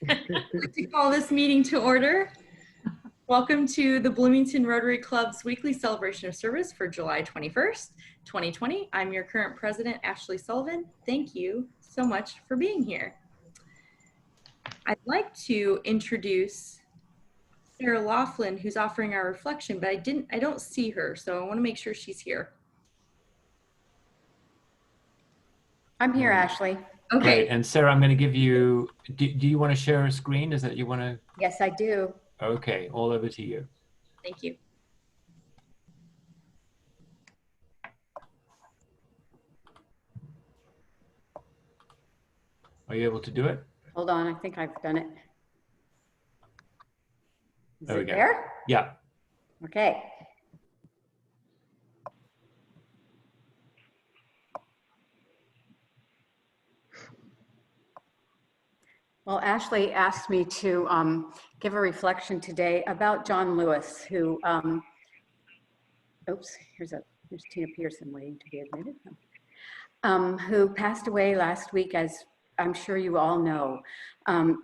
I'd like to call this meeting to order. Welcome to the Bloomington Rotary Club's weekly celebration of service for July 21st, 2020. I'm your current president, Ashley Sullivan. Thank you so much for being here. I'd like to introduce Sarah Laughlin, who's offering our reflection, but I don't see her, so I want to make sure she's here. I'm here, Ashley. Okay. Great. And Sarah, I'm going to give you, do you want to share a screen? Is that you want to? Yes, I do. Okay, all over to you. Thank you. Are you able to do it? Hold on, I think I've done it. Is There we it go. there? Yeah. Okay. Well, Ashley asked me to give a reflection today about John Lewis, who, oops, here's Tina Pearson waiting to be admitted, who passed away last week, as I'm sure you all know.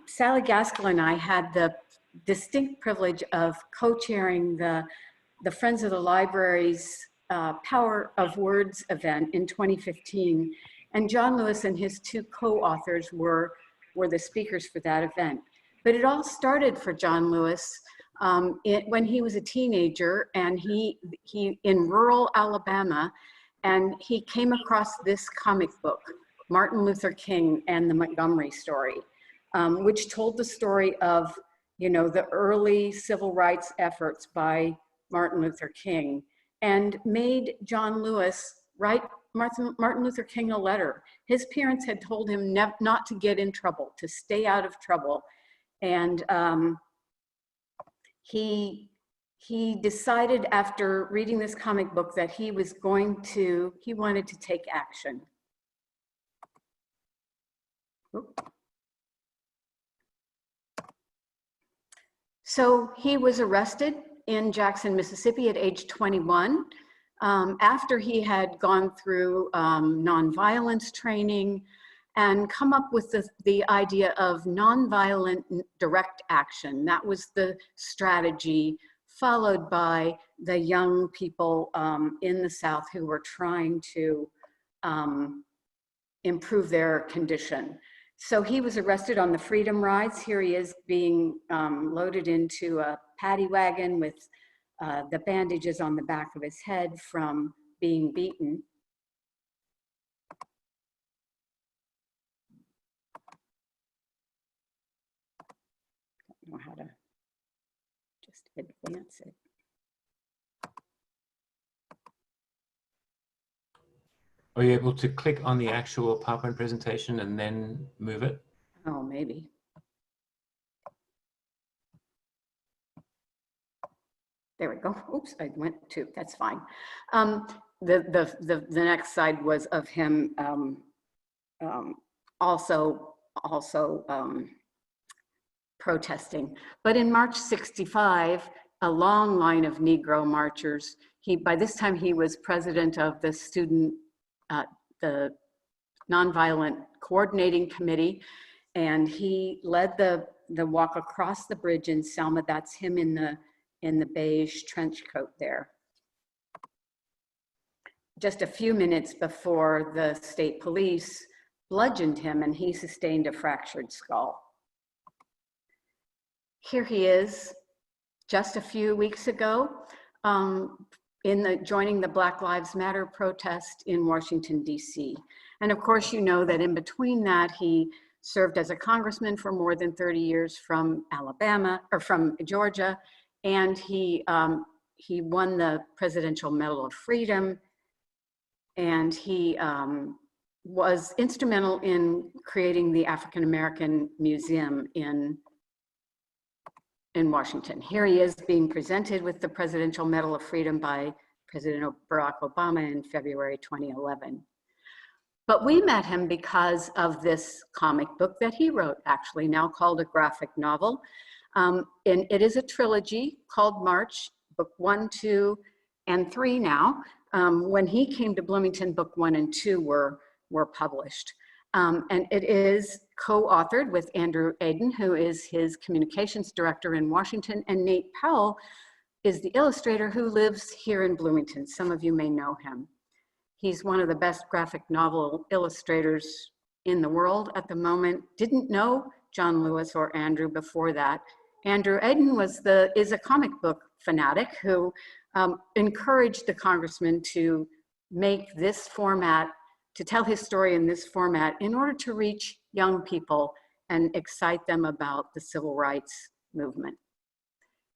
Sally Gaskell and I had the distinct privilege of co-chairing the Friends of the Library's Power of Words event in 2015. And John Lewis and his two co-authors were the speakers for that event. But it all started for John Lewis when he was a teenager, and he in rural Alabama, and he came across this comic book, Martin Luther King and the Montgomery Story, which told the story of, you know, the early civil rights efforts by Martin Luther King, and made John Lewis write Martin Luther King a letter. His parents had told him not to get in trouble, to stay out of trouble. And he decided after reading this comic book that he wanted to take action. So he was arrested in Jackson, Mississippi at age 21. After he had gone through nonviolence training and come up with the idea of nonviolent direct action. That was the strategy followed by the young people in the South who were trying to improve their condition. So he was arrested on the Freedom Rides. Here he is being loaded into a paddy wagon with the bandages on the back of his head from being beaten. I don't know how to just advance it. Are you able to click on the actual PowerPoint presentation and then move it? Oh, maybe. There we go. Oops, I went to, that's fine. The next slide was of him also protesting. But in March '65, a long line of Negro marchers, by this time he was president of the the Nonviolent Coordinating Committee, and he led the walk across the bridge in Selma. That's him in the beige trench coat there. Just a few minutes before the state police bludgeoned him and he sustained a fractured skull. Here he is, just a few weeks ago, joining the Black Lives Matter protest in Washington, D.C. And of course, you know that in between that, he served as a congressman for more than 30 years from Georgia, and he won the Presidential Medal of Freedom, and he was instrumental in creating the African American Museum in Washington. Here he is being presented with the Presidential Medal of Freedom by President Barack Obama in February 2011. But we met him because of this comic book that he wrote, actually now called a graphic novel. And it is a trilogy called March, book 1, 2, and 3 now. When he came to Bloomington, book 1 and 2 were published. And it is co-authored with Andrew Aden, who is his communications director in Washington, and Nate Powell is the illustrator who lives here in Bloomington. Some of you may know him. He's one of the best graphic novel illustrators in the world at the moment. Didn't know John Lewis or Andrew before that. Andrew Aden is a comic book fanatic who encouraged the congressman to make this format, to tell his story in this format in order to reach young people and excite them about the civil rights movement.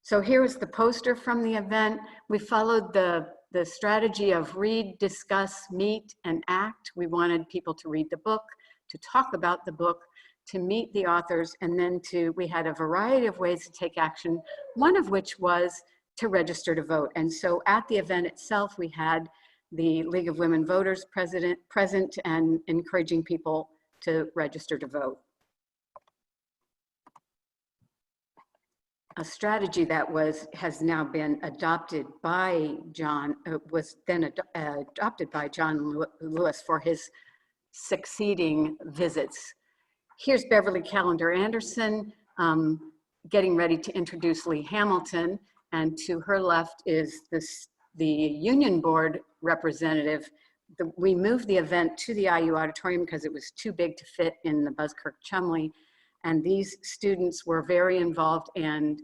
So here is the poster from the event. We followed the strategy of read, discuss, meet, and act. We wanted people to read the book, to talk about the book, to meet the authors, and then we had a variety of ways to take action, one of which was to register to vote. And so at the event itself, we had the League of Women Voters present and encouraging people to register to vote. A strategy that has now been adopted by John, was then adopted by John Lewis for his succeeding visits. Here's Beverly Callender Anderson getting ready to introduce Lee Hamilton, and to her left is the Union Board representative. We moved the event to the IU auditorium because it was too big to fit in the Buzzkirk-Chumley, and these students were very involved and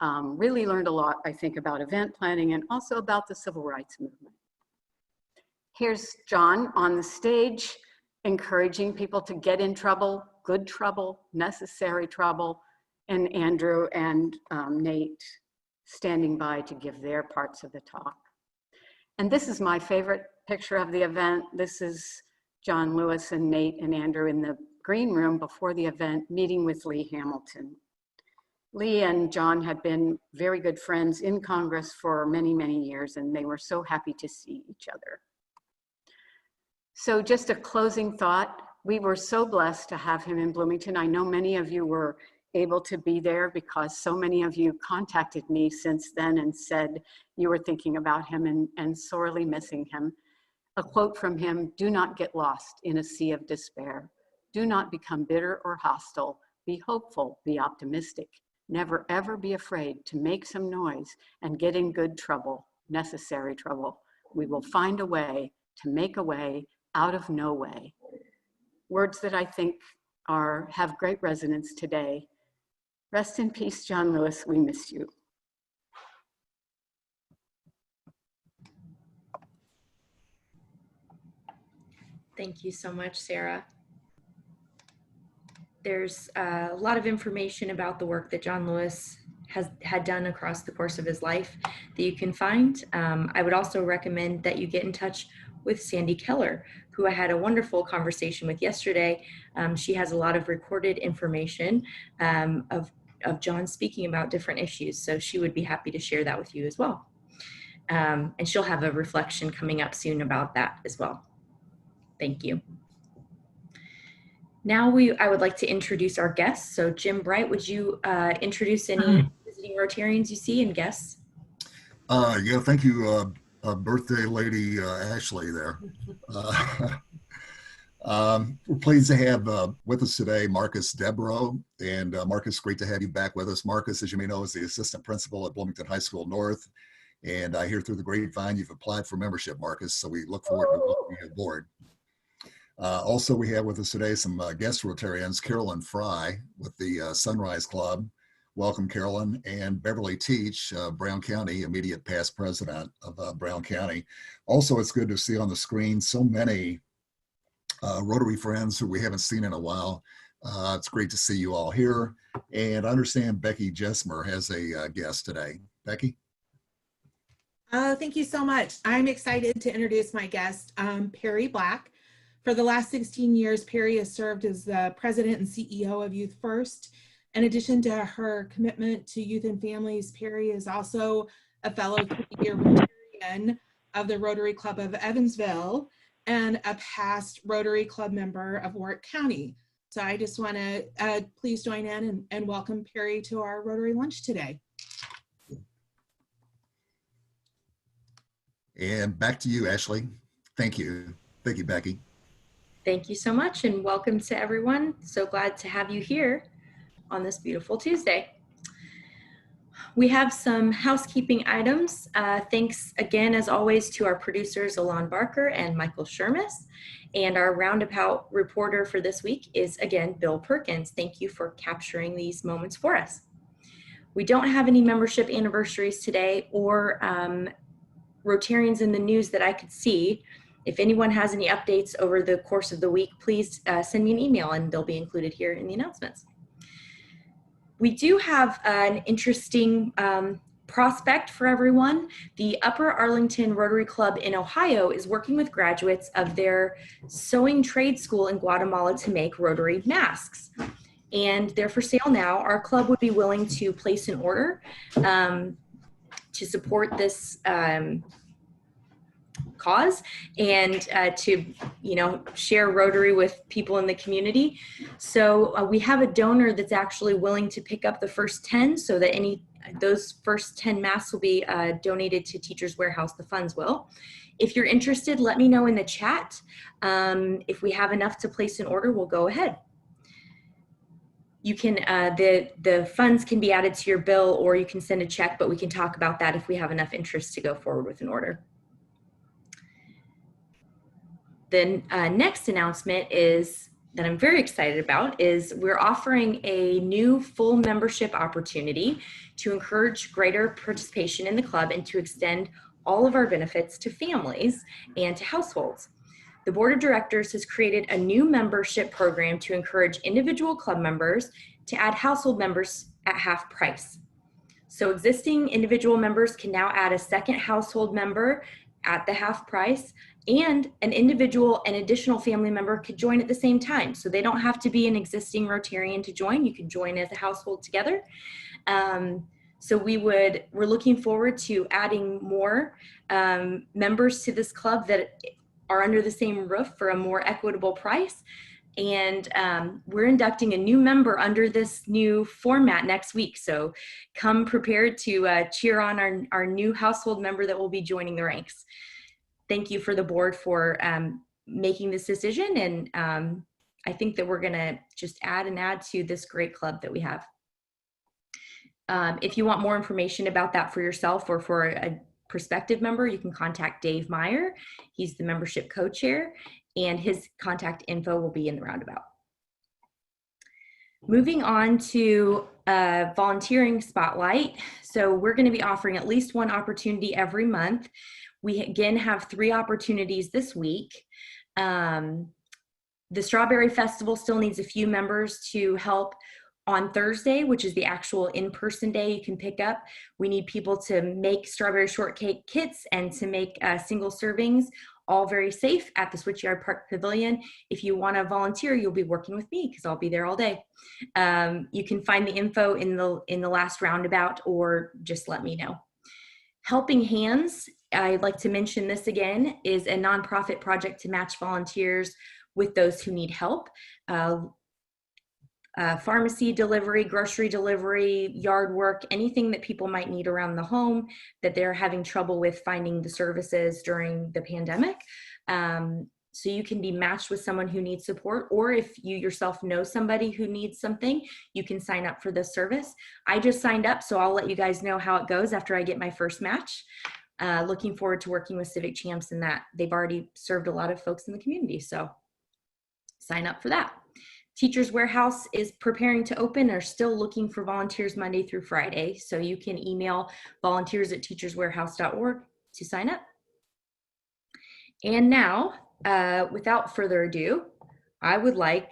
really learned a lot, I think, about event planning and also about the civil rights movement. Here's John on the stage, encouraging people to get in trouble, good trouble, necessary trouble, and Andrew and Nate standing by to give their parts of the talk. And this is my favorite picture of the event. This is John Lewis and Nate and Andrew in the green room before the event, meeting with Lee Hamilton. Lee and John had been very good friends in Congress for many, many years, and they were so happy to see each other. So just a closing thought, we were so blessed to have him in Bloomington. I know many of you were able to be there because so many of you contacted me since then and said you were thinking about him and sorely missing him. A quote from him: "Do not get lost in a sea of despair. Do not become bitter or hostile. Be hopeful, be optimistic. Never ever be afraid to make some noise and get in good trouble, necessary trouble. We will find a way to make a way out of no way." Words that I think have great resonance today. Rest in peace, John Lewis, we miss you. Thank you so much, Sarah. There's a lot of information about the work that John Lewis had done across the course of his life that you can find. I would also recommend that you get in touch with Sandy Keller, who I had a wonderful conversation with yesterday. She has a lot of recorded information of John speaking about different issues, so she would be happy to share that with you as well. And she'll have a reflection coming up soon about that as well. Thank you. Now I would like to introduce our guests. So Jim Bright, would you introduce any visiting Rotarians you see and guests? Yeah, thank you, birthday lady Ashley there. We're pleased to have with us today Marcus Devereaux. And Marcus, great to have you back with us. Marcus, as you may know, is the assistant principal at Bloomington High School North. And I hear through the grapevine you've applied for membership, Marcus, so we look forward to welcoming you aboard. Also, we have with us today some guest Rotarians, Carolyn Fry with the Sunrise Club. Welcome, Carolyn. And Beverly Teach, Brown County, immediate past president of Brown County. Also, it's good to see on the screen so many Rotary friends who we haven't seen in a while. It's great to see you all here. And I understand Becky Jesmer has a guest today. Becky? Thank you so much. I'm excited to introduce my guest, Perry Black. For the last 16 years, Perry has served as the president and CEO of Youth First. In addition to her commitment to youth and families, Perry is also a fellow 3-year Rotarian of the Rotary Club of Evansville and a past Rotary Club member of Warwick County. So I just want to please join in and welcome Perry to our Rotary Lunch today. And back to you, Ashley. Thank you. Thank you, Becky. Thank you so much and welcome to everyone. So glad to have you here on this beautiful Tuesday. We have some housekeeping items. Thanks again, as always, to our producers, Alon Barker and Michael Shermis. And our roundabout reporter for this week is, again, Bill Perkins. Thank you for capturing these moments for us. We don't have any membership anniversaries today or Rotarians in the news that I could see. If anyone has any updates over the course of the week, please send me an email and they'll be included here in the announcements. We do have an interesting prospect for everyone. The Upper Arlington Rotary Club in Ohio is working with graduates of their sewing trade school in Guatemala to make Rotary masks. And they're for sale now. Our club would be willing to place an order to support this cause and to, you know, share Rotary with people in the community. So we have a donor that's actually willing to pick up the first 10 so that those first 10 masks will be donated to Teachers Warehouse, the funds will. If you're interested, let me know in the chat. If we have enough to place an order, we'll go ahead. You can, the funds can be added to your bill or you can send a check, but we can talk about that if we have enough interest to go forward with an order. The next announcement is that I'm very excited about is we're offering a new full membership opportunity to encourage greater participation in the club and to extend all of our benefits to families and to households. The board of directors has created a new membership program to encourage individual club members to add household members at half price. So existing individual members can now add a second household member at the half price, and an individual and additional family member could join at the same time. So they don't have to be an existing Rotarian to join. You can join as a household together. So we're looking forward to adding more members to this club that are under the same roof for a more equitable price. And we're inducting a new member under this new format next week. So come prepared to cheer on our new household member that will be joining the ranks. Thank you for the board for making this decision. And I think that we're gonna just add to this great club that we have. If you want more information about that for yourself or for a prospective member, you can contact Dave Meyer. He's the membership co-chair, and his contact info will be in the roundabout. Moving on to volunteering spotlight. So we're going to be offering at least one opportunity every month. We again have 3 opportunities this week. The Strawberry Festival still needs a few members to help. On Thursday, which is the actual in-person day you can pick up, we need people to make strawberry shortcake kits and to make single servings, all very safe at the Switchyard Park Pavilion. If you want to volunteer, you'll be working with me because I'll be there all day. You can find the info in the last roundabout or just let me know. Helping Hands, I'd like to mention this again, is a nonprofit project to match volunteers with those who need help. Pharmacy delivery, grocery delivery, yard work, anything that people might need around the home that they're having trouble with finding the services during the pandemic. So you can be matched with someone who needs support, or if you yourself know somebody who needs something, you can sign up for this service. I just signed up, so I'll let you guys know how it goes after I get my first match. Looking forward to working with Civic Champs in that. They've already served a lot of folks in the community, so sign up for that. Teachers Warehouse is preparing to open, are still looking for volunteers Monday through Friday. So you can email volunteers@teacherswarehouse.org to sign up. And now, without further ado, I would like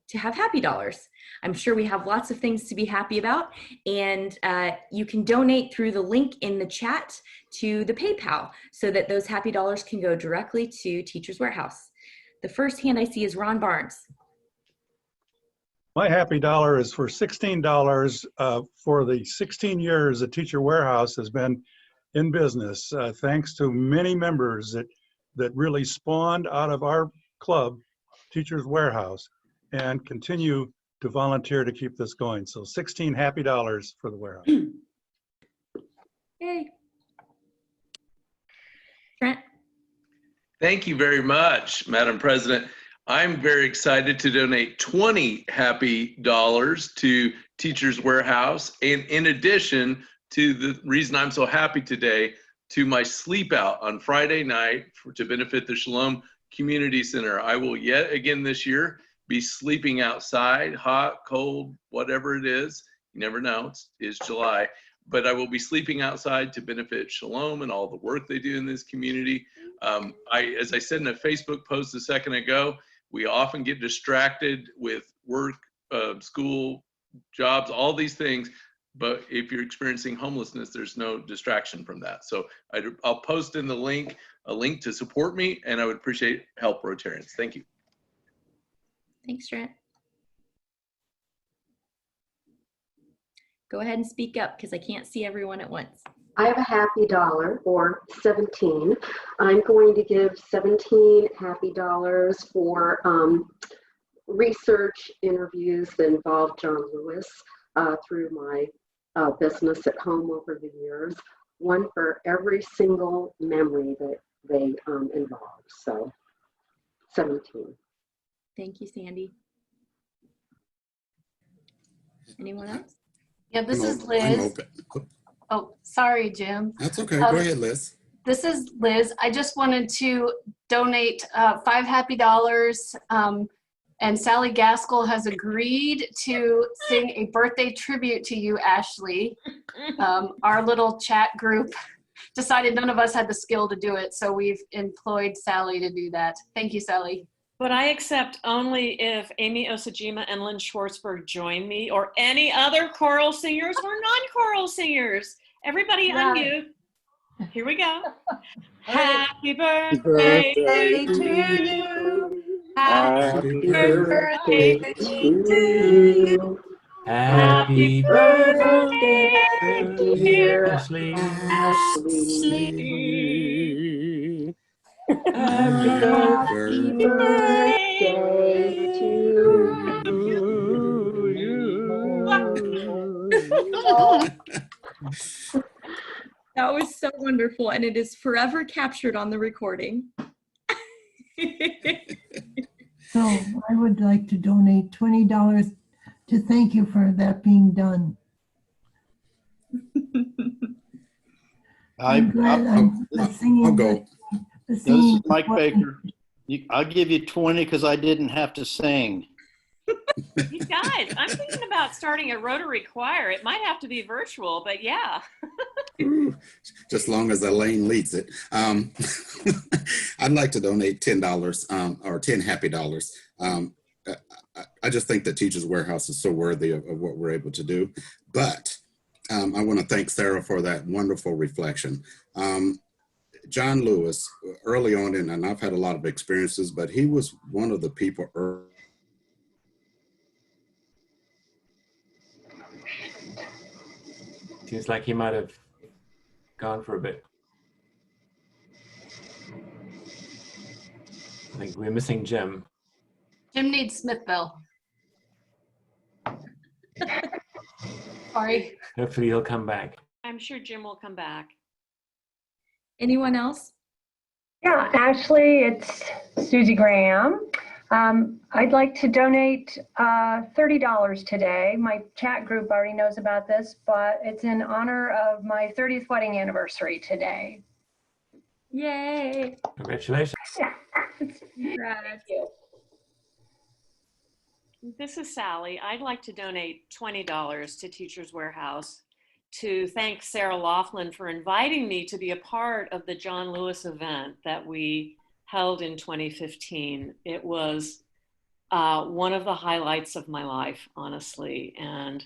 to have happy dollars. I'm sure we have lots of things to be happy about, and you can donate through the link in the chat to the PayPal so that those happy dollars can go directly to Teachers Warehouse. The first hand I see is Ron Barnes. My happy dollar is for $16 for the 16 years that Teacher Warehouse has been in business, thanks to many members that really spawned out of our club, Teachers Warehouse, and continue to volunteer to keep this going. So 16 happy dollars for the warehouse. Yay. Trent. Thank you very much, Madam President. I'm very excited to donate 20 happy dollars to Teachers Warehouse. And in addition to the reason I'm so happy today, to my sleep out on Friday night to benefit the Shalom Community Center. I will yet again this year be sleeping outside, hot, cold, whatever it is. You never know, it's July. But I will be sleeping outside to benefit Shalom and all the work they do in this community. As I said in a Facebook post a second ago, we often get distracted with work, school, jobs, all these things. But if you're experiencing homelessness, there's no distraction from that. So I'll post in the link, a link to support me, and I would appreciate help, Rotarians. Thank you. Thanks, Trent. Go ahead and speak up because I can't see everyone at once. I have a happy dollar, or 17. I'm going to give 17 happy dollars for research interviews that involve John Lewis through my business at home over the years. One for every single memory that they involve. So 17. Thank you, Sandy. Anyone else? Yeah, this is Liz. Oh, sorry, Jim. That's okay. Go ahead, Liz. This is Liz. I just wanted to donate $5 happy dollars. And Sally Gaskell has agreed to sing a birthday tribute to you, Ashley. Our little chat group decided none of us had the skill to do it, so we've employed Sally to do that. Thank you, Sally. But I accept only if Amy Osajima and Lynn Schwartzberg join me, or any other choral singers or non-choral singers. Everybody unmute. Here we go. Happy birthday to you. Happy birthday to you. Happy birthday, dear Ashley. Happy birthday to you. That was so wonderful, and it is forever captured on the recording. So I would like to donate $20 to thank you for that being done. I'll go. This is Mike Baker. I'll give you 20 because I didn't have to sing. You guys, I'm thinking about starting a Rotary choir. It might have to be virtual, but yeah. Just long as Elaine leads it. I'd like to donate $10 or 10 happy dollars. I just think that Teachers Warehouse is so worthy of what we're able to do. But I want to thank Sarah for that wonderful reflection. John Lewis, early on, and I've had a lot of experiences, but he was one of the people Seems like he might have gone for a bit. I think we're missing Jim. Jim needs Smithville. Sorry. Hopefully he'll come back. I'm sure Jim will come back. Anyone else? Yeah, Ashley, it's Susie Graham. I'd like to donate $30 today. My chat group already knows about this, but it's in honor of my 30th wedding anniversary today. Yay! Congratulations. Congrats. This is Sally. I'd like to donate $20 to Teachers Warehouse to thank Sarah Laughlin for inviting me to be a part of the John Lewis event that we held in 2015. It was one of the highlights of my life, honestly. And,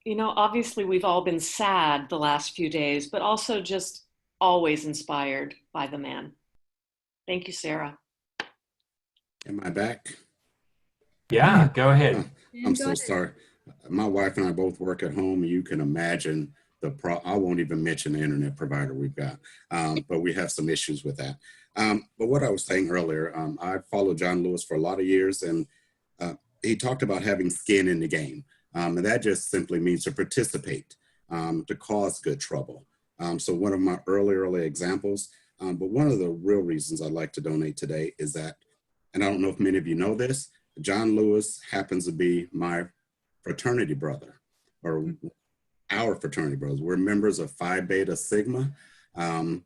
you know, obviously we've all been sad the last few days, but also just always inspired by the man. Thank you, Sarah. Am I back? Yeah, go ahead. I'm so sorry. My wife and I both work at home. You can imagine I won't even mention the internet provider we've got, but we have some issues with that. But what I was saying earlier, I followed John Lewis for a lot of years, and he talked about having skin in the game. And that just simply means to participate, to cause good trouble. So one of my early examples, But one of the real reasons I'd like to donate today is that, and I don't know if many of you know this, John Lewis happens to be my fraternity brother, or our fraternity brothers. We're members of Phi Beta Sigma, and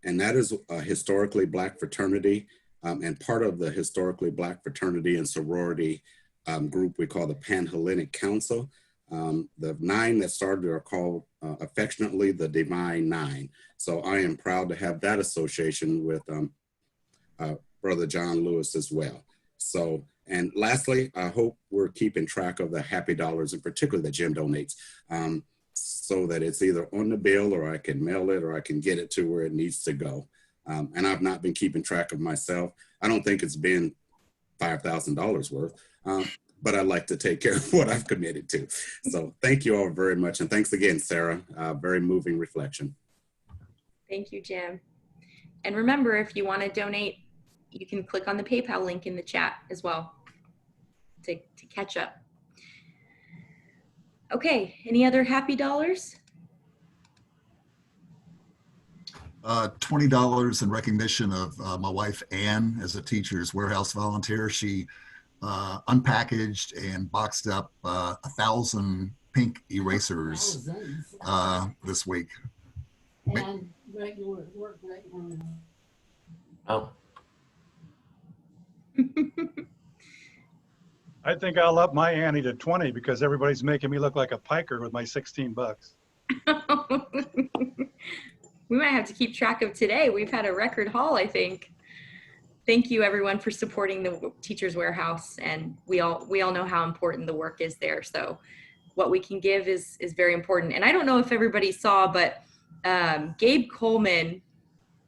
that is a historically Black fraternity, and part of the historically Black fraternity and sorority group we call the Panhellenic Council. The 9 that started are called affectionately the Divine 9. So I am proud to have that association with Brother John Lewis as well. So, and lastly, I hope we're keeping track of the happy dollars, in particular that Jim donates, so that it's either on the bill or I can mail it or I can get it to where it needs to go. And I've not been keeping track of myself. I don't think it's been $5,000 worth, but I like to take care of what I've committed to. So thank you all very much. And thanks again, Sarah. Very moving reflection. Thank you, Jim. And remember, if you want to donate, you can click on the PayPal link in the chat as well to catch up. Okay, any other happy dollars? $20 in recognition of my wife, Ann, as a Teacher's Warehouse volunteer. She unpackaged and boxed up 1,000 pink erasers this week. And regular work right now. Oh. I think I'll up my ante to 20 because everybody's making me look like a piker with my 16 bucks. We might have to keep track of today. We've had a record haul, I think. Thank you everyone for supporting the Teacher's Warehouse, and we all know how important the work is there. So what we can give is very important. And I don't know if everybody saw, but Gabe Coleman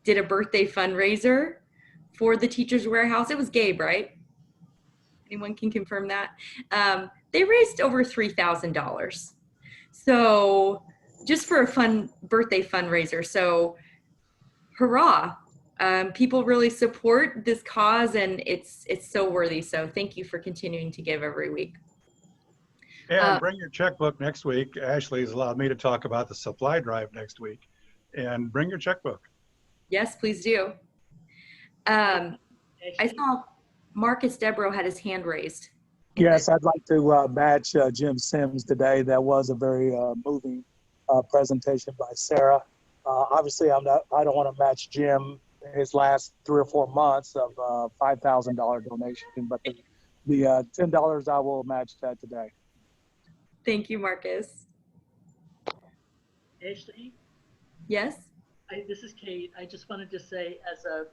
did a birthday fundraiser for the Teacher's Warehouse. It was Gabe, right? Anyone can confirm that? They raised over $3,000. So just for a fun birthday fundraiser. So hurrah. People really support this cause, and it's so worthy. So thank you for continuing to give every week. And bring your checkbook next week. Ashley has allowed me to talk about the supply drive next week. And bring your checkbook. Yes, please do. I saw Marcus Devereaux had his hand raised. Yes, I'd like to match Jim Sims today. That was a very moving presentation by Sarah. Obviously, I don't want to match Jim his last 3 or 4 months of $5,000 donation, but the $10 I will match that today. Thank you, Marcus. Ashley? Yes? This is Kate. I just wanted to say, as a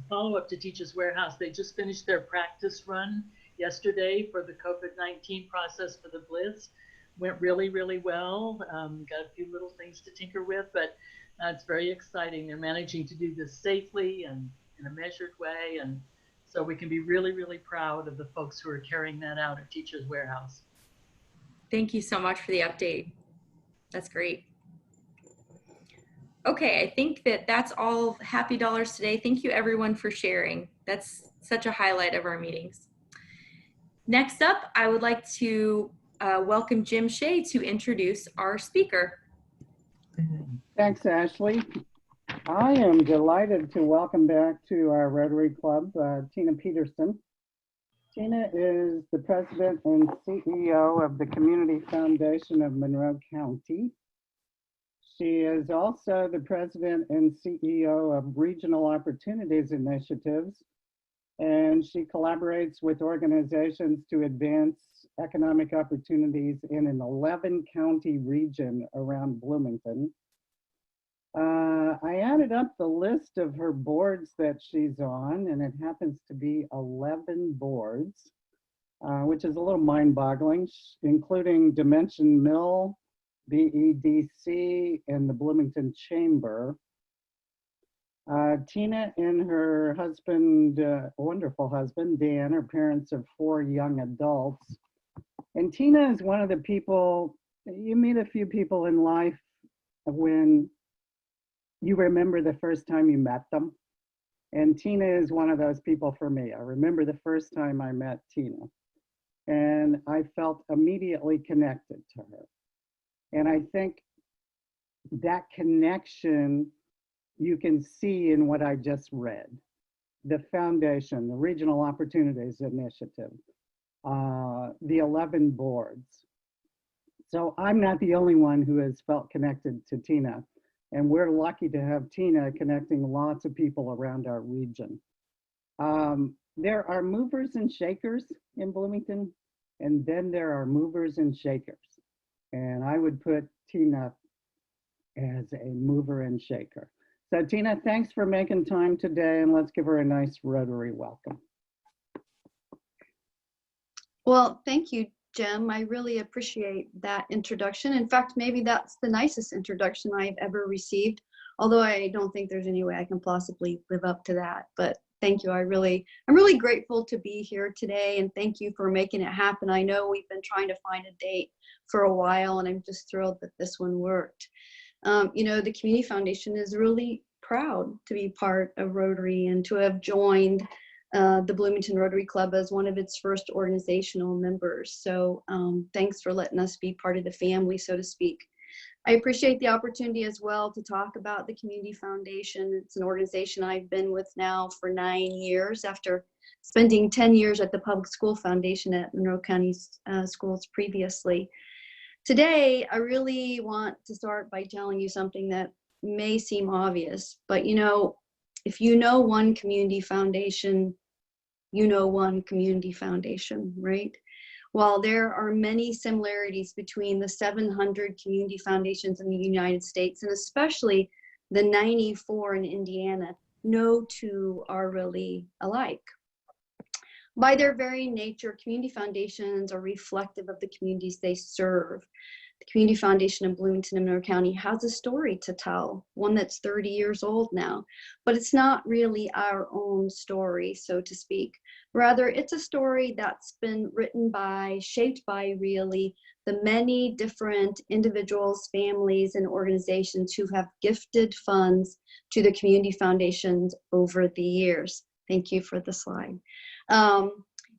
follow-up to Teachers Warehouse, they just finished their practice run yesterday for the COVID-19 process for the Blitz. Went really, really well. Got a few little things to tinker with, but it's very exciting. They're managing to do this safely and in a measured way, and so we can be really, really proud of the folks who are carrying that out at Teachers Warehouse. Thank you so much for the update. That's great. Okay, I think that's all happy dollars today. Thank you everyone for sharing. That's such a highlight of our meetings. Next up, I would like to welcome Jim Shea to introduce our speaker. Thanks, Ashley. I am delighted to welcome back to our Rotary Club, Tina Peterson. Tina is the president and CEO of the Community Foundation of Monroe County. She is also the president and CEO of Regional Opportunities Initiatives, and she collaborates with organizations to advance economic opportunities in an 11-county region around Bloomington. I added up the list of her boards that she's on, and it happens to be 11 boards, which is a little mind-boggling, including Dimension Mill, BEDC, and the Bloomington Chamber. Tina and her husband, wonderful husband, Dan, are parents of 4 young adults. And Tina is one of the people, you meet a few people in life when you remember the first time you met them. And Tina is one of those people for me. I remember the first time I met Tina, and I felt immediately connected to her. And I think that connection you can see in what I just read. The foundation, the Regional Opportunities Initiative, the 11 boards. So I'm not the only one who has felt connected to Tina, and we're lucky to have Tina connecting lots of people around our region. There are movers and shakers in Bloomington, and then there are movers and shakers. And I would put Tina as a mover and shaker. So Tina, thanks for making time today, and let's give her a nice Rotary welcome. Well, thank you, Jim. I really appreciate that introduction. In fact, maybe that's the nicest introduction I've ever received, although I don't think there's any way I can possibly live up to that. But thank you. I'm really grateful to be here today, and thank you for making it happen. I know we've been trying to find a date for a while, and I'm just thrilled that this one worked. You know, the Community Foundation is really proud to be part of Rotary and to have joined the Bloomington Rotary Club as one of its first organizational members. So thanks for letting us be part of the family, so to speak. I appreciate the opportunity as well to talk about the Community Foundation. It's an organization I've been with now for 9 years after spending 10 years at the Public School Foundation at Monroe County Schools previously. Today, I really want to start by telling you something that may seem obvious, but you know, if you know one community foundation, you know one community foundation, right? While there are many similarities between the 700 community foundations in the United States, and especially the 94 in Indiana, no two are really alike. By their very nature, community foundations are reflective of the communities they serve. The Community Foundation in Bloomington and Monroe County has a story to tell, one that's 30 years old now, but it's not really our own story, so to speak. Rather, it's a story that's been written by, shaped by really the many different individuals, families, and organizations who have gifted funds to the community foundations over the years. Thank you for the slide.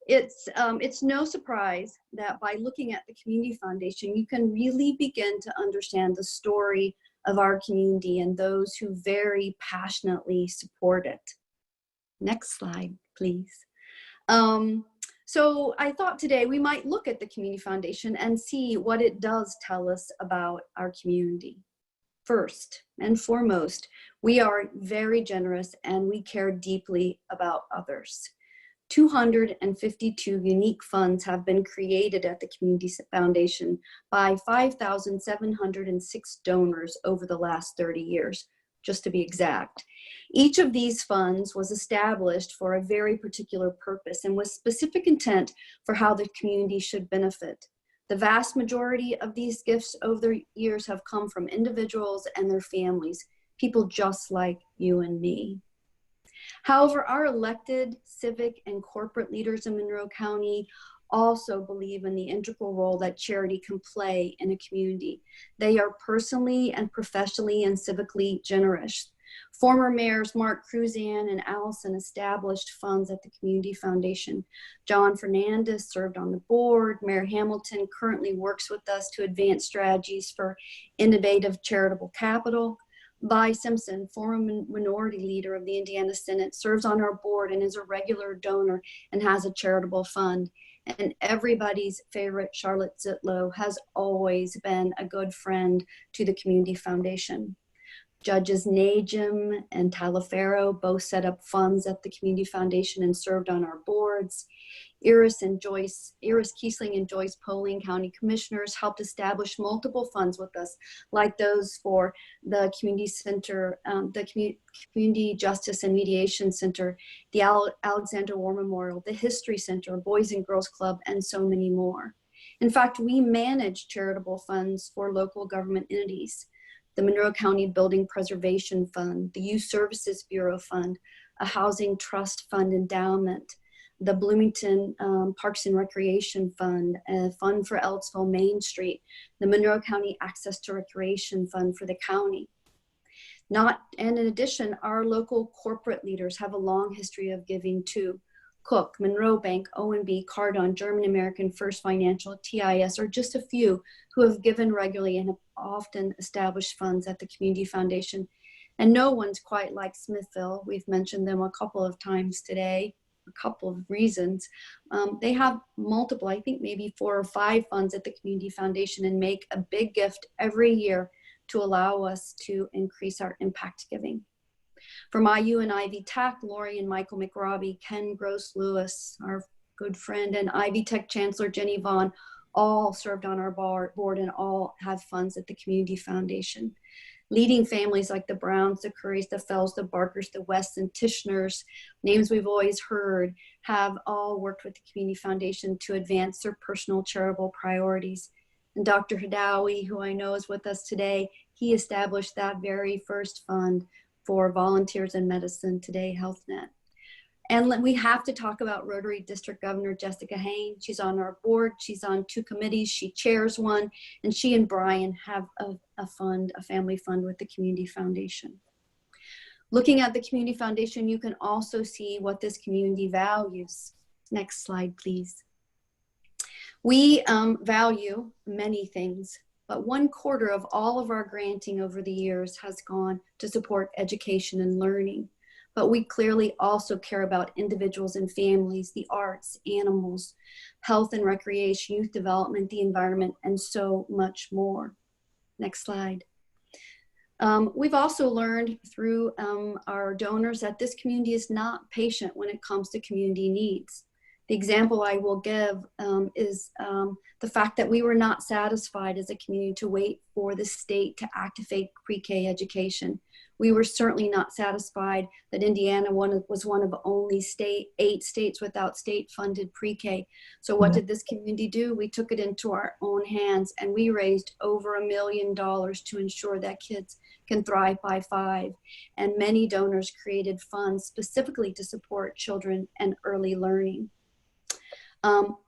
It's no surprise that by looking at the Community Foundation, you can really begin to understand the story of our community and those who very passionately support it. Next slide, please. So I thought today we might look at the Community Foundation and see what it does tell us about our community. First and foremost, we are very generous and we care deeply about others. 252 unique funds have been created at the Community Foundation by 5,706 donors over the last 30 years, just to be exact. Each of these funds was established for a very particular purpose and with specific intent for how the community should benefit. The vast majority of these gifts over the years have come from individuals and their families, people just like you and me. However, our elected, civic, and corporate leaders in Monroe County also believe in the integral role that charity can play in a community. They are personally and professionally and civically generous. Former mayors Mark Cruzan and Allison established funds at the Community Foundation. John Fernandez served on the board. Mayor Hamilton currently works with us to advance strategies for innovative charitable capital. Vi Simpson, former minority leader of the Indiana Senate, serves on our board and is a regular donor and has a charitable fund. And everybody's favorite, Charlotte Zitlow, has always been a good friend to the Community Foundation. Judges Najim and Talaferro both set up funds at the Community Foundation and served on our boards. Iris Kiesling and Joyce Poling, county commissioners, helped establish multiple funds with us, like those for the Community Center, the Community Justice and Mediation Center, the Alexander War Memorial, the History Center, Boys and Girls Club, and so many more. In fact, we manage charitable funds for local government entities. The Monroe County Building Preservation Fund, the Youth Services Bureau Fund, a Housing Trust Fund endowment, the Bloomington Parks and Recreation Fund, a fund for Ellisville Main Street, the Monroe County Access to Recreation Fund for the county. And in addition, our local corporate leaders have a long history of giving too. Cook, Monroe Bank, ONB, Cardon, German American, First Financial, TIS are just a few who have given regularly and have often established funds at the Community Foundation. And no one's quite like Smithville. We've mentioned them a couple of times today, a couple of reasons. They have multiple, I think maybe 4 or 5 funds at the Community Foundation, and make a big gift every year to allow us to increase our impact giving. From IU and Ivy Tech, Lori and Michael McRobbie, Ken Gross-Lewis, our good friend, and Ivy Tech Chancellor Jenny Vaughn, all served on our board and all have funds at the Community Foundation. Leading families like the Browns, the Currys, the Fells, the Barkers, the Wests, and Tishners, names we've always heard, have all worked with the Community Foundation to advance their personal charitable priorities. And Dr. Hadawi, who I know is with us today, he established that very first fund for volunteers in medicine, today HealthNet. And we have to talk about Rotary District Governor Jessica Hain. She's on our board. She's on 2 committees. She chairs one, and she and Brian have a fund, a family fund with the Community Foundation. Looking at the Community Foundation, you can also see what this community values. Next slide, please. We value many things, but 1/4 of all of our granting over the years has gone to support education and learning. But we clearly also care about individuals and families, the arts, animals, health and recreation, youth development, the environment, and so much more. Next slide. We've also learned through our donors that this community is not patient when it comes to community needs. The example I will give is the fact that we were not satisfied as a community to wait for the state to activate pre-K education. We were certainly not satisfied that Indiana was one of only 8 states without state-funded pre-K. So what did this community do? We took it into our own hands, and we raised over $1 million to ensure that kids can thrive by 5. And many donors created funds specifically to support children and early learning.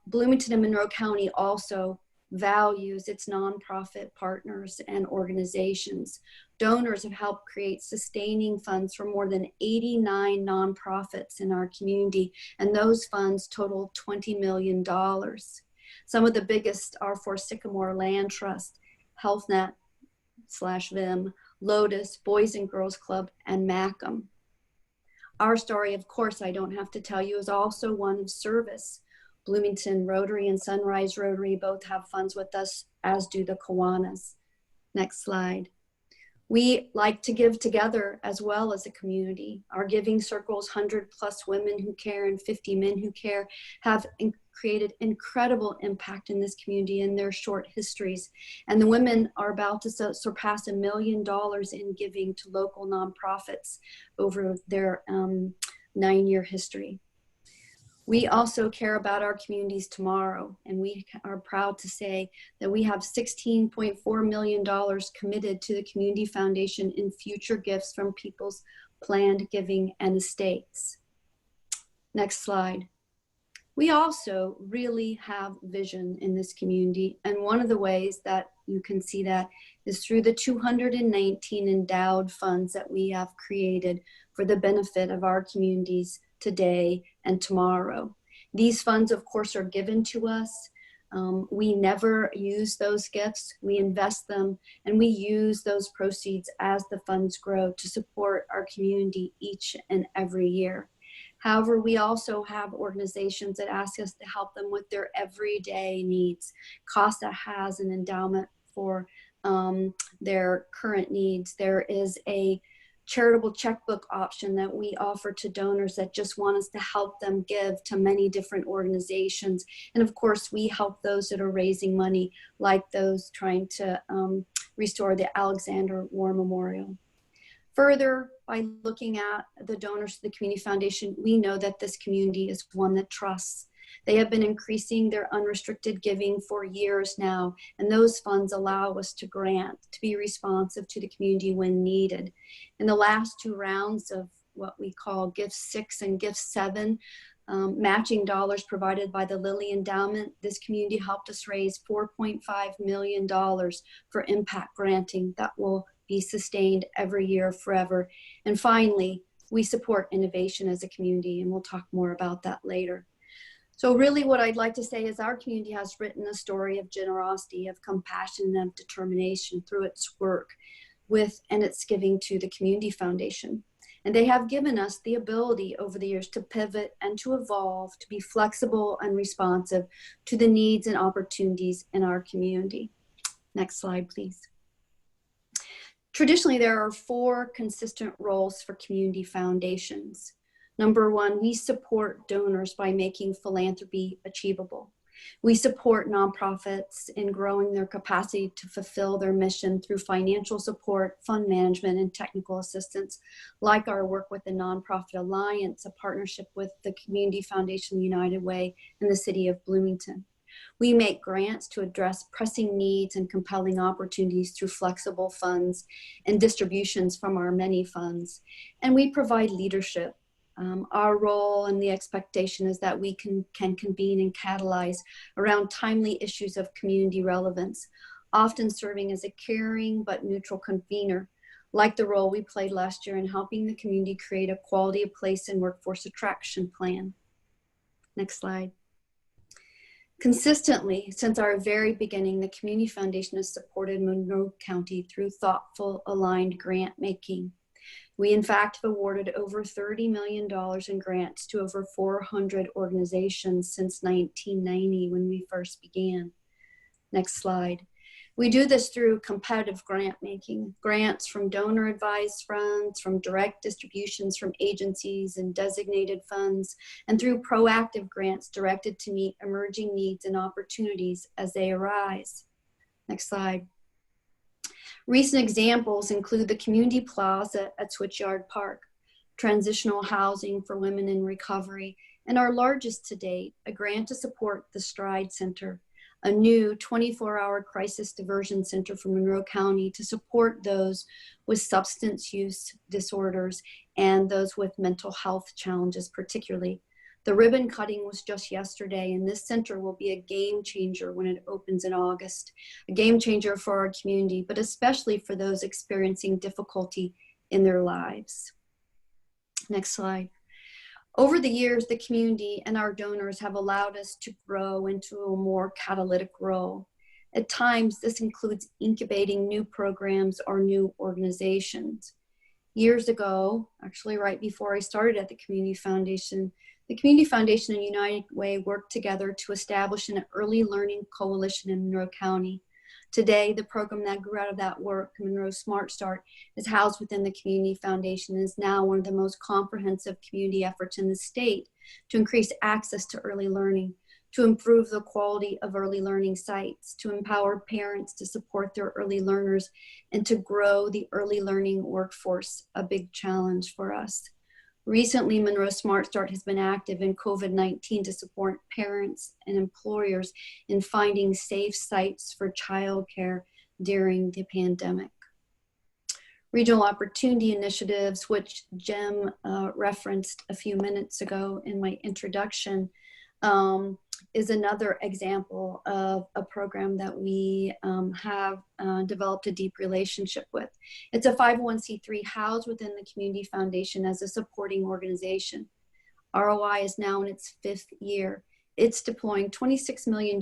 Bloomington and Monroe County also values its nonprofit partners and organizations. Donors have helped create sustaining funds for more than 89 nonprofits in our community, and those funds total $20 million. Some of the biggest are for Sycamore Land Trust, HealthNet/VIM, Lotus, Boys and Girls Club, and Macam. Our story, of course, I don't have to tell you, is also one of service. Bloomington Rotary and Sunrise Rotary both have funds with us, as do the Kiwanis. Next slide. We like to give together as well as a community. Our giving circles, 100+ women who care and 50 men who care, have created incredible impact in this community in their short histories. And the women are about to surpass $1 million in giving to local nonprofits over their 9-year history. We also care about our communities tomorrow, and we are proud to say that we have $16.4 million committed to the Community Foundation in future gifts from people's planned giving and estates. Next slide. We also really have vision in this community, and one of the ways that you can see that is through the 219 endowed funds that we have created for the benefit of our communities today and tomorrow. These funds, of course, are given to us. We never use those gifts. We invest them, and we use those proceeds as the funds grow to support our community each and every year. However, we also have organizations that ask us to help them with their everyday needs. CASA has an endowment for their current needs. There is a charitable checkbook option that we offer to donors that just want us to help them give to many different organizations. And of course, we help those that are raising money, like those trying to restore the Alexander War Memorial. Further, by looking at the donors to the Community Foundation, we know that this community is one that trusts. They have been increasing their unrestricted giving for years now, and those funds allow us to grant, to be responsive to the community when needed. In the last 2 rounds of what we call Gift 6 and Gift 7, matching dollars provided by the Lilly Endowment, this community helped us raise $4.5 million for impact granting that will be sustained every year forever. And finally, we support innovation as a community, and we'll talk more about that later. So really what I'd like to say is our community has written a story of generosity, of compassion, and of determination through its work. with and its giving to the Community Foundation. And they have given us the ability over the years to pivot and to evolve, to be flexible and responsive to the needs and opportunities in our community. Next slide, please. Traditionally, there are 4 consistent roles for community foundations. Number 1, we support donors by making philanthropy achievable. We support nonprofits in growing their capacity to fulfill their mission through financial support, fund management, and technical assistance, like our work with the Nonprofit Alliance, a partnership with the Community Foundation United Way and the City of Bloomington. We make grants to address pressing needs and compelling opportunities through flexible funds and distributions from our many funds. And we provide leadership. Our role and the expectation is that we can convene and catalyze around timely issues of community relevance, often serving as a caring but neutral convener, like the role we played last year in helping the community create a quality of place and workforce attraction plan. Next slide. Consistently, since our very beginning, the Community Foundation has supported Monroe County through thoughtful, aligned grant making. We, in fact, have awarded over $30 million in grants to over 400 organizations since 1990 when we first began. Next slide. We do this through competitive grant making, grants from donor advised funds, from direct distributions from agencies and designated funds, and through proactive grants directed to meet emerging needs and opportunities as they arise. Next slide. Recent examples include the Community Plaza at Switchyard Park, transitional housing for women in recovery, and our largest to date, a grant to support the Stride Center, a new 24-hour crisis diversion center for Monroe County to support those with substance use disorders and those with mental health challenges particularly. The ribbon cutting was just yesterday, and this center will be a game changer when it opens in August, a game changer for our community, but especially for those experiencing difficulty in their lives. Next slide. Over the years, the community and our donors have allowed us to grow into a more catalytic role. At times, this includes incubating new programs or new organizations. Years ago, actually right before I started at the Community Foundation and United Way worked together to establish an early learning coalition in Monroe County. Today, the program that grew out of that work, Monroe Smart Start, is housed within the Community Foundation and is now one of the most comprehensive community efforts in the state to increase access to early learning, to improve the quality of early learning sites, to empower parents to support their early learners, and to grow the early learning workforce, a big challenge for us. Recently, Monroe Smart Start has been active in COVID-19 to support parents and employers in finding safe sites for childcare during the pandemic. Regional opportunity initiatives, which Jim referenced a few minutes ago in my introduction, is another example of a program that we have developed a deep relationship with. It's a 501c3 housed within the Community Foundation as a supporting organization. ROI is now in its 5th year. It's deploying $26 million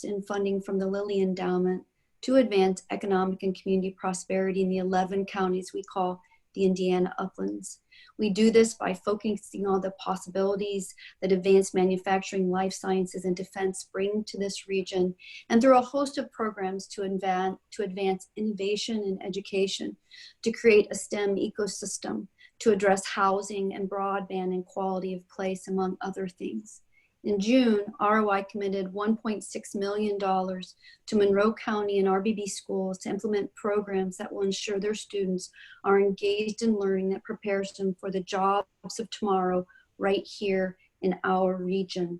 in funding from the Lilly Endowment to advance economic and community prosperity in the 11 counties we call the Indiana Uplands. We do this by focusing on the possibilities that advanced manufacturing, life sciences, and defense bring to this region, and through a host of programs to advance innovation and education, to create a STEM ecosystem, to address housing and broadband and quality of place, among other things. In June, ROI committed $1.6 million to Monroe County and RBB schools to implement programs that will ensure their students are engaged in learning that prepares them for the jobs of tomorrow right here in our region.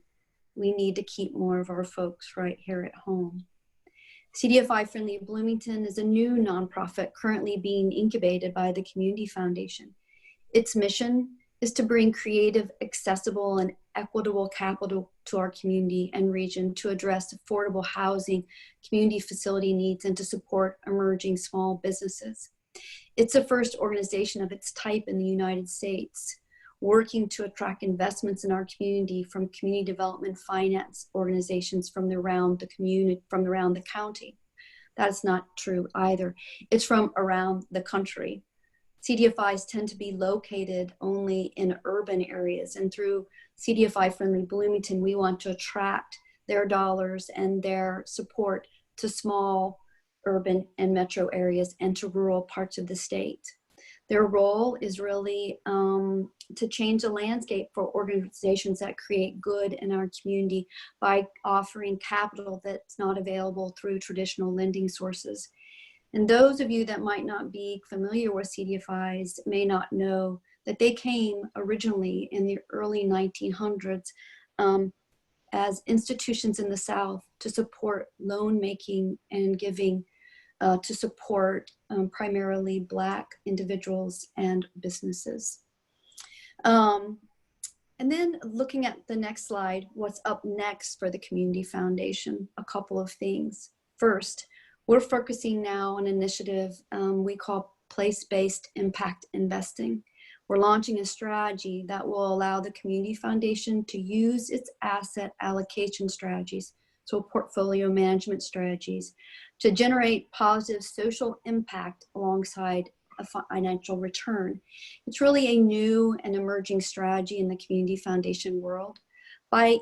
We need to keep more of our folks right here at home. CDFI Friendly Bloomington is a new nonprofit currently being incubated by the Community Foundation. Its mission is to bring creative, accessible, and equitable capital to our community and region to address affordable housing, community facility needs, and to support emerging small businesses. It's the first organization of its type in the United States, working to attract investments in our community from community development finance organizations from around the county. That's not true either. It's from around the country. CDFIs tend to be located only in urban areas, and through CDFI Friendly Bloomington, we want to attract their dollars and their support to small urban and metro areas and to rural parts of the state. Their role is really to change the landscape for organizations that create good in our community by offering capital that's not available through traditional lending sources. And those of you that might not be familiar with CDFIs may not know that they came originally in the early 1900s as institutions in the South to support loan making and giving to support primarily Black individuals and businesses. And then looking at the next slide, what's up next for the Community Foundation? A couple of things. First, we're focusing now on an initiative we call place-based impact investing. We're launching a strategy that will allow the Community Foundation to use its asset allocation strategies, so portfolio management strategies, to generate positive social impact alongside a financial return. It's really a new and emerging strategy in the Community Foundation world. By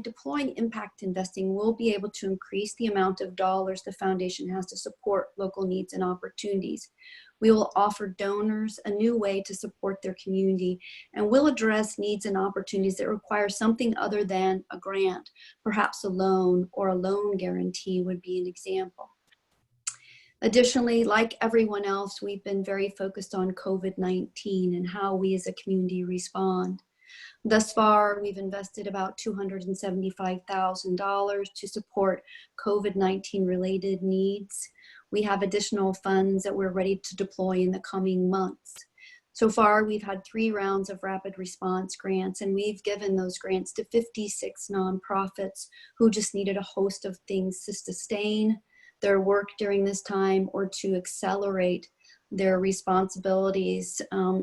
deploying impact investing, we'll be able to increase the amount of dollars the foundation has to support local needs and opportunities. We will offer donors a new way to support their community, and we'll address needs and opportunities that require something other than a grant. Perhaps a loan or a loan guarantee would be an example. Additionally, like everyone else, we've been very focused on COVID-19 and how we as a community respond. Thus far, we've invested about $275,000 to support COVID-19 related needs. We have additional funds that we're ready to deploy in the coming months. So far, we've had 3 rounds of rapid response grants, and we've given those grants to 56 nonprofits who just needed a host of things to sustain their work during this time or to accelerate their responsibilities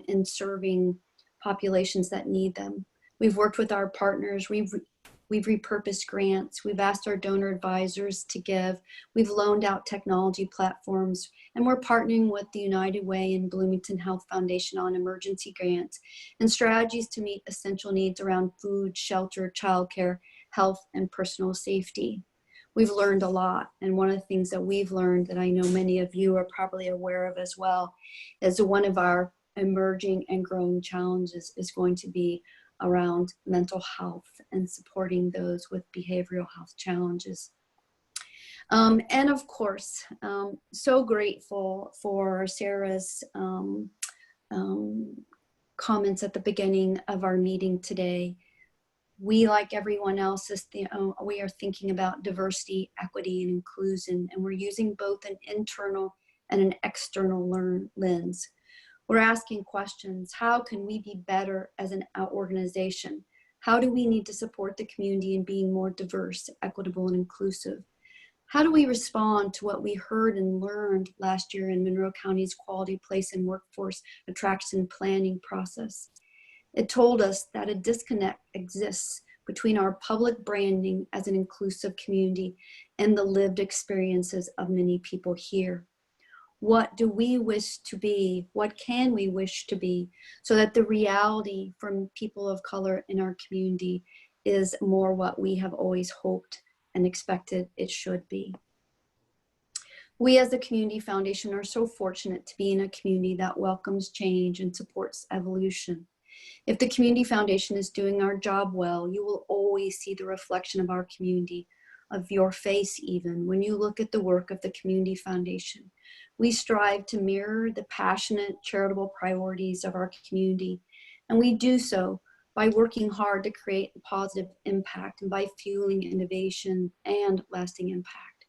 in serving populations that need them. We've worked with our partners. We've repurposed grants. We've asked our donor advisors to give. We've loaned out technology platforms, and we're partnering with the United Way and Bloomington Health Foundation on emergency grants and strategies to meet essential needs around food, shelter, childcare, health, and personal safety. We've learned a lot, and one of the things that we've learned that I know many of you are probably aware of as well is one of our emerging and growing challenges is going to be around mental health and supporting those with behavioral health challenges. And of course, so grateful for Sarah's comments at the beginning of our meeting today. We, like everyone else, we are thinking about diversity, equity, and inclusion, and we're using both an internal and an external lens. We're asking questions. How can we be better as an organization? How do we need to support the community in being more diverse, equitable, and inclusive? How do we respond to what we heard and learned last year in Monroe County's Quality Place and Workforce Attraction Planning process? It told us that a disconnect exists between our public branding as an inclusive community and the lived experiences of many people here. What do we wish to be? What can we wish to be so that the reality from people of color in our community is more what we have always hoped and expected it should be? We as the Community Foundation are so fortunate to be in a community that welcomes change and supports evolution. If the Community Foundation is doing our job well, you will always see the reflection of our community, of your face even, when you look at the work of the Community Foundation. We strive to mirror the passionate, charitable priorities of our community, and we do so by working hard to create a positive impact and by fueling innovation and lasting impact.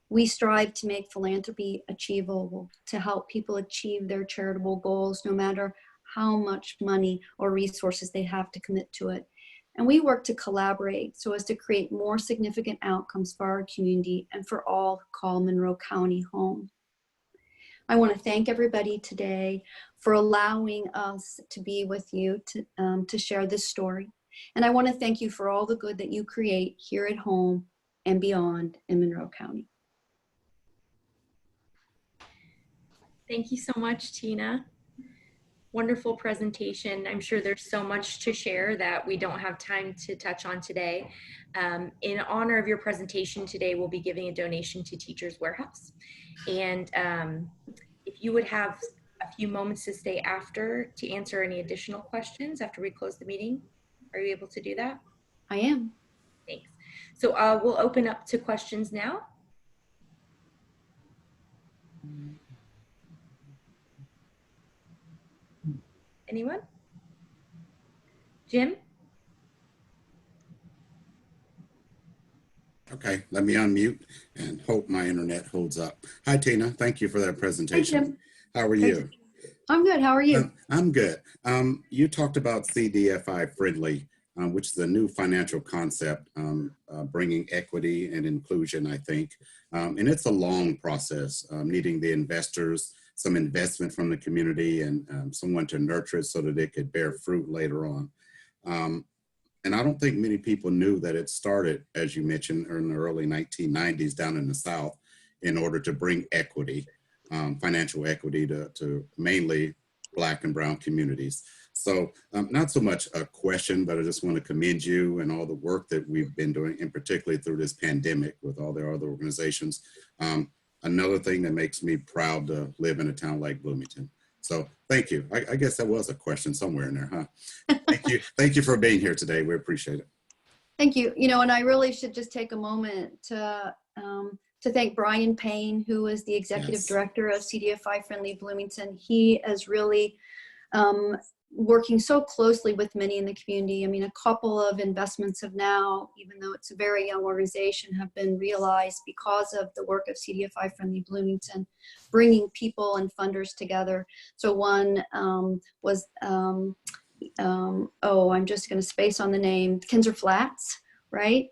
We strive to make philanthropy achievable, to help people achieve their charitable goals, no matter how much money or resources they have to commit to it. And we work to collaborate so as to create more significant outcomes for our community and for all who call Monroe County home. I want to thank everybody today for allowing us to be with you to share this story. And I want to thank you for all the good that you create here at home and beyond in Monroe County. Thank you so much, Tina. Wonderful presentation. I'm sure there's so much to share that we don't have time to touch on today. In honor of your presentation today, we'll be giving a donation to Teachers Warehouse. And if you would have a few moments to stay after to answer any additional questions after we close the meeting, are you able to do that? I am. Thanks. So we'll open up to questions now. Anyone? Jim? Okay, let me unmute and hope my internet holds up. Hi, Tina. Thank you for that presentation. Jim. How are you? I'm good. How are you? I'm good. You talked about CDFI Friendly, which is a new financial concept, bringing equity and inclusion, I think. And it's a long process, needing the investors, some investment from the community, and someone to nurture it so that it could bear fruit later on. And I don't think many people knew that it started, as you mentioned, in the early 1990s down in the South in order to bring equity, financial equity to mainly Black and brown communities. So not so much a question, but I just want to commend you and all the work that we've been doing, and particularly through this pandemic with all the other organizations. Another thing that makes me proud to live in a town like Bloomington. So thank you. I guess that was a question somewhere in there, huh? Thank you. Thank you for being here today. We appreciate it. Thank you. You know, and I really should just take a moment to thank Brian Payne, who is the executive director of CDFI Friendly Bloomington. He is really working so closely with many in the community. I mean, a couple of investments have now, even though it's a very young organization, have been realized because of the work of CDFI Friendly Bloomington, bringing people and funders together. So one was, I'm just going to space on the name, Kinzer Flats, right?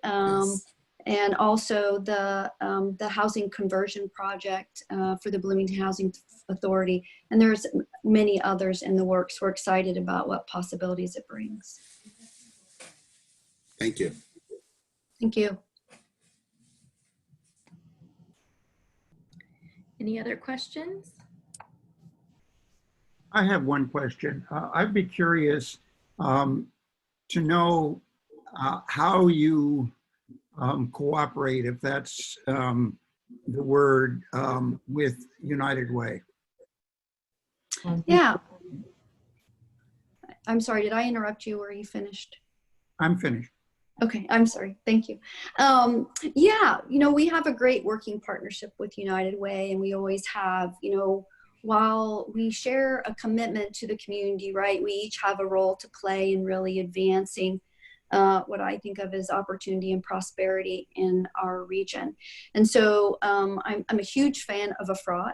And also the housing conversion project for the Bloomington Housing Authority. And there's many others in the works. We're excited about what possibilities it brings. Thank you. Thank you. Any other questions? I have one question. I'd be curious to know how you cooperate, if that's the word, with United Way. Yeah. I'm sorry, did I interrupt you or are you finished? I'm finished. Okay, I'm sorry, thank you. Yeah, you know, we have a great working partnership with United Way, and we always have, you know, while we share a commitment to the community, right, we each have a role to play in really advancing what I think of as opportunity and prosperity in our region. And so I'm a huge fan of a fraud.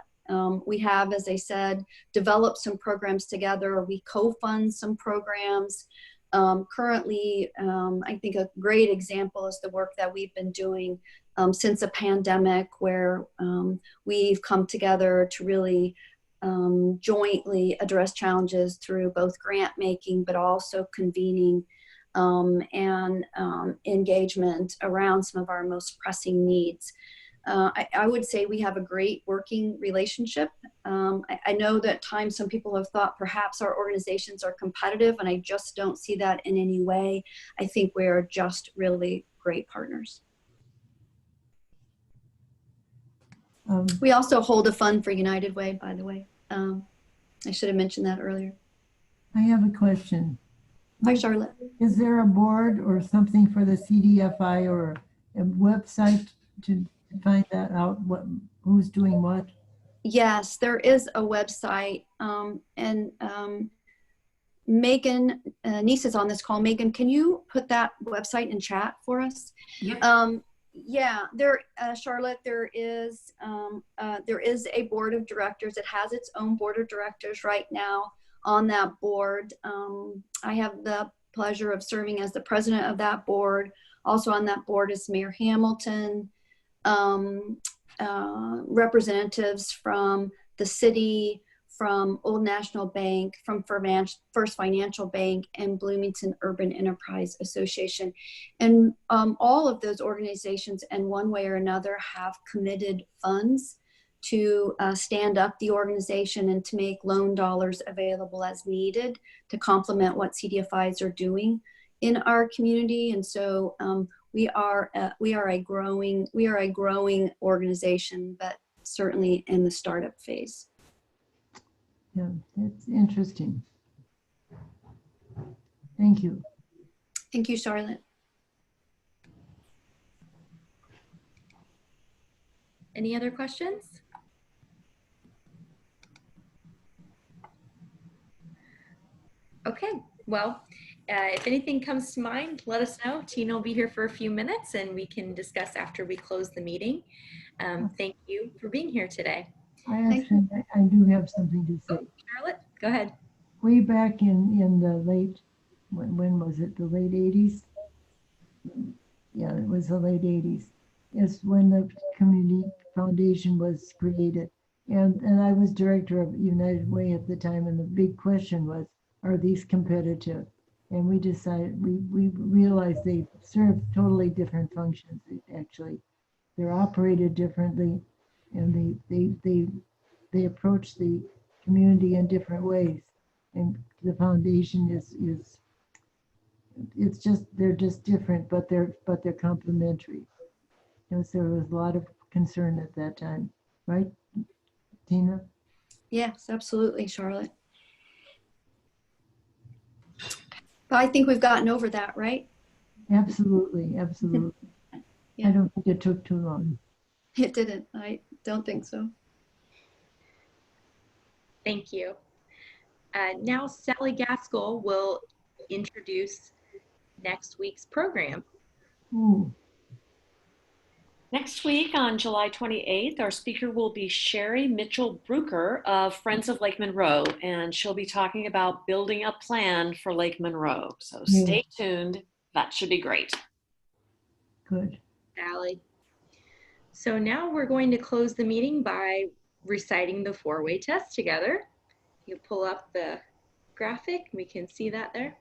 We have, as I said, developed some programs together. We co-fund some programs. Currently, I think a great example is the work that we've been doing since the pandemic, where we've come together to really jointly address challenges through both grant making, but also convening and engagement around some of our most pressing needs. I would say we have a great working relationship. I know that at times some people have thought perhaps our organizations are competitive, and I just don't see that in any way. I think we're just really great partners. We also hold a fund for United Way, by the way. I should have mentioned that earlier. I have a question. Hi, Charlotte. Is there a board or something for the CDFI or a website to find that out, who's doing what? Yes, there is a website, and Megan Niece is on this call. Megan, can you put that website in chat for us? Yeah, there, Charlotte, there is a board of directors. It has its own board of directors right now. On that board, I have the pleasure of serving as the president of that board. Also on that board is Mayor Hamilton, representatives from the city, from Old National Bank, from First Financial Bank, and Bloomington Urban Enterprise Association. And all of those organizations in one way or another have committed funds to stand up the organization and to make loan dollars available as needed to complement what CDFIs are doing in our community. And so we are a growing organization, but certainly in the startup phase. Yeah, it's interesting. Thank you. Thank you, Charlotte. Any other questions? Okay, well, if anything comes to mind, let us know. Tina will be here for a few minutes and we can discuss after we close the meeting. Thank you for being here today. I do have something to say. Charlotte, go ahead. Way back in the late, when was it? The late 80s? Yeah, it was the late 80s. It's when the Community Foundation was created. And I was director of United Way at the time. And the big question was, are these competitive? And we decided, we realized they serve totally different functions, actually. They're operated differently, and they approach the community in different ways. And the foundation it's just, they're just different, but they're complementary. And so there was a lot of concern at that time, right, Tina? Yes, absolutely, Charlotte. But I think we've gotten over that, right? Absolutely, absolutely. Yeah. I don't think it took too long. It didn't. I don't think so. Thank you. Now Sally Gaskell will introduce next week's program. Ooh. Next week on July 28th, our speaker will be Sherry Mitchell-Brucker of Friends of Lake Monroe, and she'll be talking about building a plan for Lake Monroe. So stay tuned. That should be great. Good. Sally. So now we're going to close the meeting by reciting the four-way test together. You pull up the graphic, we can see that there.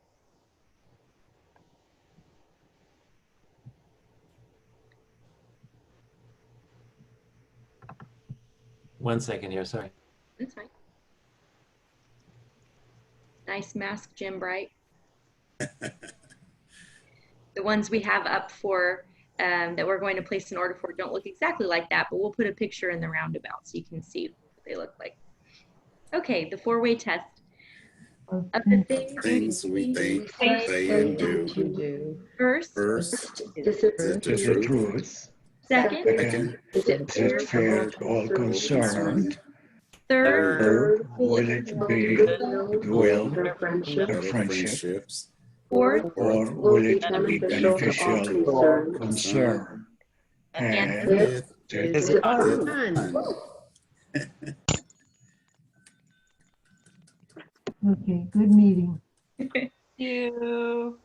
One second here, sorry. That's fine. Nice mask, Jim Bright. The ones we have up for that we're going to place an order for don't look exactly like that, but we'll put a picture in the roundabout so you can see what they look like. Okay, the four-way test. Of the Things we think, say, and do. First, is it the truth? Second, is it fair to all concerned? Third, will it be goodwill, better friendships? Fourth, or will it be beneficial to all concerned? And fifth, is it fun? Okay, good meeting. Thank you.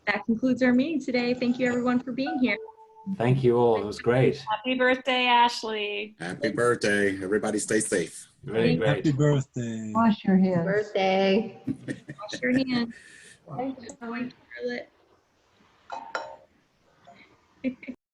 That concludes our meeting today. Thank you everyone for being here. Thank you all. It was great. Happy birthday, Ashley. Happy birthday. Everybody stay safe. Very great. Happy birthday. Wash your hands. Birthday. Wash your hands. Thanks, Charlotte.